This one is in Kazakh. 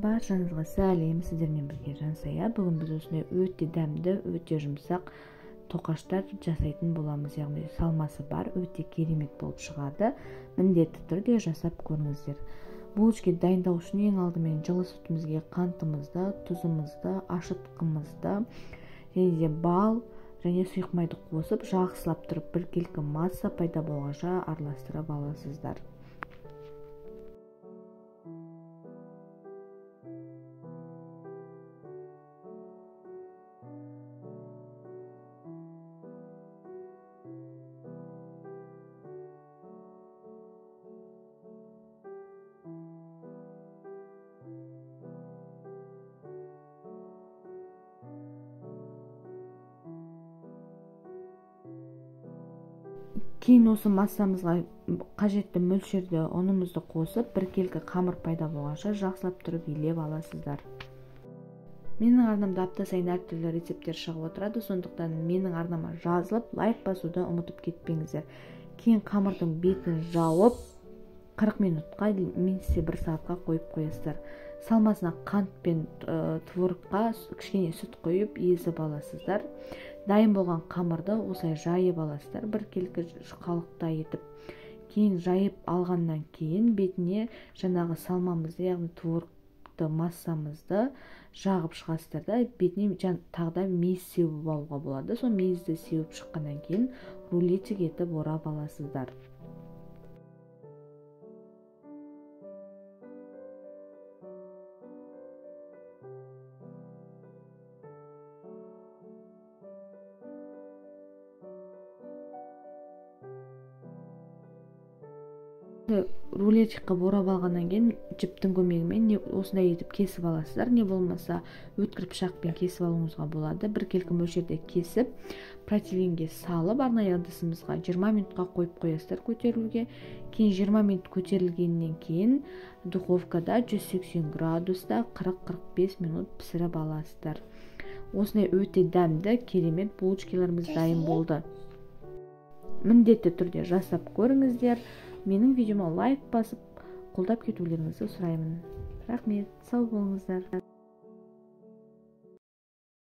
Баршаңызға сәлем, сіздермен бірге Жансая. Бүгін біз осындай өте дәмді, өте жұмсақ тоқаштар жасайтын боламыз. Яғни салмасы бар, өте керемет болып шығады. Міндетті түрде жасап көріңіздер. Булочка дайындау үшін ең алдымен жылы сүтімізге қантымызды, тұзымызды, ашытқымызды, және де бал және сұйық майды қосып, жақсылап тұрып біркелкі масса пайда болғанша араластырып аласыздар. Кейін осы массамызға қажетті мөлшерде ұнымызды қосып, біркелкі қамыр пайда болғанша жақсылап тұрып илеп аласыздар. Менің арнамда апта сайын әртүрлі рецепттер шығып отырады, сондықтан менің арнама жазылып, лайк басуды ұмытып кетпеңіздер. Кейін қамырдың бетін жауып, 40 минутқа немесе 1 сағатқа қойып қоясыздар. Салмасына қант пен творогқа кішкене сүт қойып езіп аласыздар. Дайын болған қамырды осылай жайып аласыздар, біркелкі қалықтай етіп. Кейін жайып алғаннан кейін бетіне жаңағы салмамызды, яғни творогты массамызды жағып шығасыздар да, бетіне тағда мейіз сеуіп алуға болады. Сол мейізді сеуіп шыққаннан кейін рулетик етіп орап аласыздар. Рулетик қылып орап алғаннан кейін жіптің көмегімен осындай етіп кесіп аласыздар. Не болмаса өткір пышақпен кесіп алуыңызға болады. Біркелкі мөлшерде кесіп, противенге салып, арнайы ыдысымызға 20 минутқа қойып қоясыздар көтерілуге. Кейін 20 минут көтерілгеннен кейін духовкада 180 градуста 40-45 минут пісіріп аласыздар. Осындай өте дәмді, керемет булочкаларымыз дайын болды. Міндетті түрде жасап көріңіздер. Менің видеома лайк басып, қолдап кетулеріңізді сұраймын. Рахмет, сау болыңыздар.